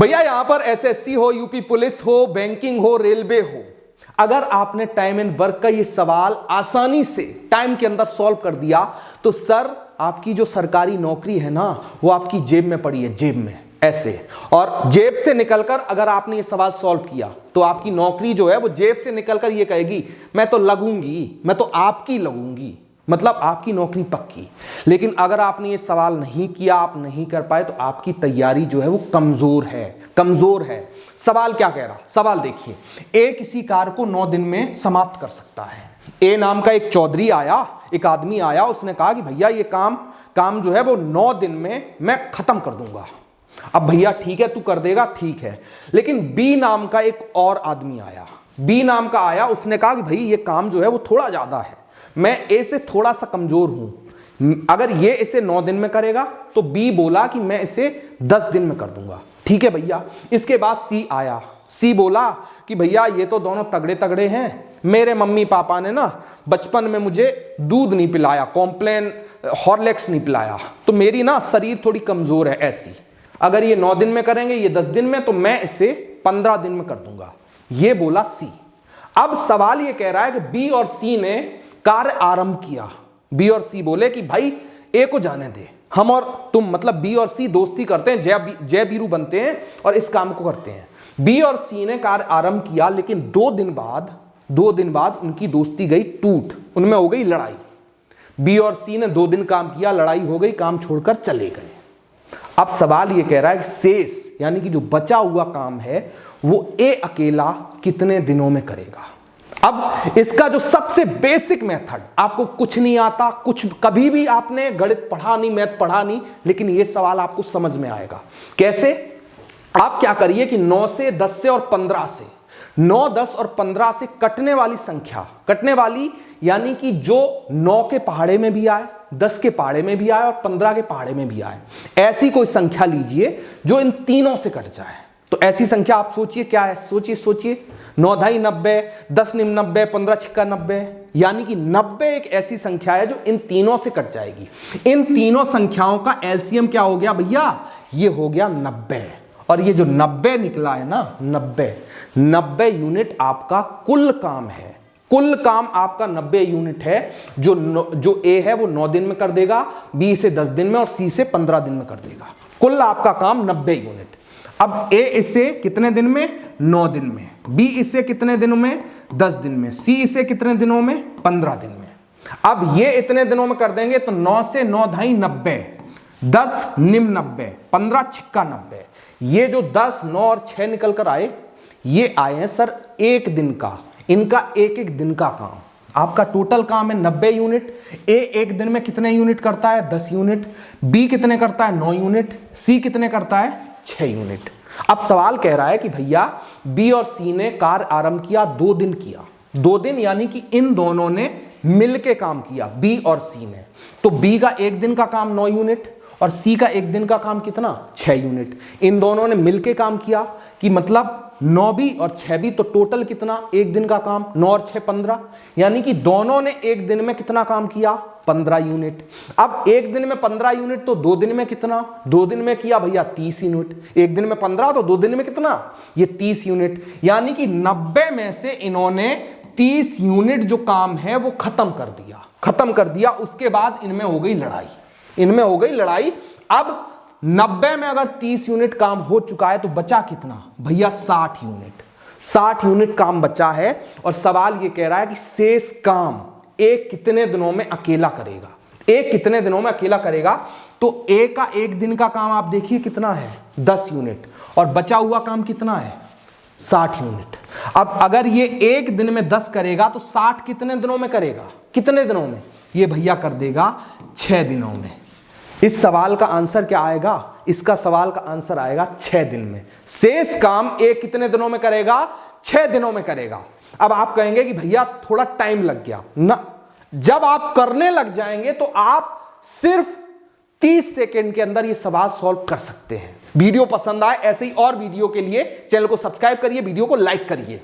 भैया यहां पर एसएससी हो, यूपी पुलिस हो, बैंकिंग हो, रेलवे हो, अगर आपने टाइम एंड वर्क का ये सवाल आसानी से टाइम के अंदर सॉल्व कर दिया तो सर आपकी जो सरकारी नौकरी है ना वो आपकी जेब में पड़ी है, जेब में ऐसे। और जेब से निकलकर अगर आपने ये सवाल सॉल्व किया तो आपकी नौकरी जो है वो जेब से निकलकर ये कहेगी मैं तो लगूंगी, मैं तो आपकी लगूंगी, मतलब आपकी नौकरी पक्की। लेकिन अगर आपने ये सवाल नहीं किया, आप नहीं कर पाए तो आपकी तैयारी जो है वो कमजोर है, कमजोर है। सवाल क्या कह रहा, सवाल देखिए, ए किसी कार्य को 9 दिन में समाप्त कर सकता है। ए नाम का एक चौधरी आया, एक आदमी आया, उसने कहा कि भैया ये काम जो है वो 9 दिन में मैं खत्म कर दूंगा। अब भैया ठीक है तू कर देगा, ठीक है। लेकिन बी नाम का एक और आदमी आया, बी नाम का आया, उसने कहा कि भाई ये काम जो है वो थोड़ा ज्यादा है, मैं ए से थोड़ा सा कमजोर हूं, अगर ये इसे 9 दिन में करेगा तो बी बोला कि मैं इसे 10 दिन में कर दूंगा। ठीक है भैया। इसके बाद सी आया, सी बोला कि भैया ये तो दोनों तगड़े तगड़े हैं, मेरे मम्मी पापा ने ना बचपन में मुझे दूध नहीं पिलाया, कॉम्प्लेन हॉर्लिक्स नहीं पिलाया, तो मेरी ना शरीर थोड़ी कमजोर है ऐसी, अगर ये 9 दिन में करेंगे, ये 10 दिन में, तो मैं इसे 15 दिन में कर दूंगा। ये बोला सी। अब सवाल ये कह रहा है कि बी और सी ने कार्य आरंभ किया। बी और सी बोले कि भाई ए को जाने दे, हम और तुम, मतलब बी और सी दोस्ती करते हैं, जय बीरू बनते हैं और इस काम को करते हैं। बी और सी ने कार्य आरंभ किया, लेकिन 2 दिन बाद उनकी दोस्ती गई टूट, उनमें हो गई लड़ाई। बी और सी ने 2 दिन काम किया, लड़ाई हो गई, काम छोड़कर चले गए। अब सवाल ये कह रहा है कि शेष यानी कि जो बचा हुआ काम है वो ए अकेला कितने दिनों में करेगा। अब इसका जो सबसे बेसिक मेथड, आपको कुछ नहीं आता, कुछ कभी भी आपने गणित पढ़ा नहीं, मैथ पढ़ा नहीं, लेकिन ये सवाल आपको समझ में आएगा। कैसे? आप क्या करिए कि 9 से, 10 से और 15 से, 9, 10 और 15 से कटने वाली संख्या, कटने वाली यानी कि जो 9 के पहाड़े में भी आए, 10 के पहाड़े में भी आए और 15 के पहाड़े में भी आए, ऐसी कोई संख्या लीजिए जो इन तीनों से कट जाए। तो ऐसी संख्या आप सोचिए क्या है, सोचिए 9 ढाई 90, 10 निम 90, 15 छिक्का 90, यानी कि 90 एक ऐसी संख्या है जो इन तीनों से कट जाएगी। इन तीनों संख्याओं का एलसीएम क्या हो गया भैया? ये हो गया 90। और ये जो 90 निकला है ना, 90 यूनिट आपका कुल काम है, कुल काम आपका 90 यूनिट है। जो ए है वो 9 दिन में कर देगा, बी से 10 दिन में और सी से 15 दिन में कर देगा। कुल आपका काम 90 यूनिट। अब ए इससे कितने दिन में? 9 दिन में। बी इससे कितने दिनों में? 10 दिन में। सी इससे कितने दिनों में? 15 दिन में। अब ये इतने दिनों में कर देंगे तो 9 से 9 ढाई 90, 10 निम 90, 15 छिक्का 90। ये जो 10, 9 और 6 निकल कर आए, ये आए हैं सर 1 दिन का, इनका 1 दिन का काम। आपका टोटल काम है 90 यूनिट। ए 1 दिन में कितने यूनिट करता है? 10 यूनिट। बी कितने करता है? 9 यूनिट। सी कितने करता है? 6 यूनिट। अब सवाल कह रहा है कि भैया बी और सी ने कार्य आरंभ किया, 2 दिन किया, 2 दिन यानी कि इन दोनों ने मिलके काम किया, बी और सी ने। तो बी का 1 दिन का काम 9 यूनिट और सी का 1 दिन का काम कितना? 6 यूनिट। इन दोनों ने मिलके काम किया कि मतलब 9 भी और 6 भी, तो टोटल कितना? 1 दिन का काम, 9 और 6 15, यानी कि दोनों ने 1 दिन में कितना काम किया? 15 यूनिट। अब 1 दिन में 15 यूनिट तो 2 दिन में कितना? 2 दिन में किया भैया 30 यूनिट। 1 दिन में 15 तो 2 दिन में कितना? ये 30 यूनिट। यानी कि 90 में से इन्होंने 30 यूनिट जो काम है वो खत्म कर दिया। उसके बाद इनमें हो गई लड़ाई। अब 90 में अगर 30 यूनिट काम हो चुका है तो बचा कितना भैया? 60 यूनिट। 60 यूनिट काम बचा है। और सवाल ये कह रहा है कि शेष काम ए कितने दिनों में अकेला करेगा? ए कितने दिनों में अकेला करेगा? तो ए का 1 दिन का काम आप देखिए कितना है? 10 यूनिट। और बचा हुआ काम कितना है? 60 यूनिट। अब अगर ये 1 दिन में 10 करेगा तो 60 कितने दिनों में करेगा? कितने दिनों में? ये भैया कर देगा 6 दिनों में। इस सवाल का आंसर क्या आएगा? इसका सवाल का आंसर आएगा 6 दिन में। शेष काम ए कितने दिनों में करेगा? 6 दिनों में करेगा। अब आप कहेंगे कि भैया थोड़ा टाइम लग गया ना। जब आप करने लग जाएंगे तो आप सिर्फ 30 सेकेंड के अंदर ये सवाल सॉल्व कर सकते हैं। वीडियो पसंद आए ऐसे ही और वीडियो के लिए चैनल को सब्सक्राइब करिए, वीडियो को लाइक करिए।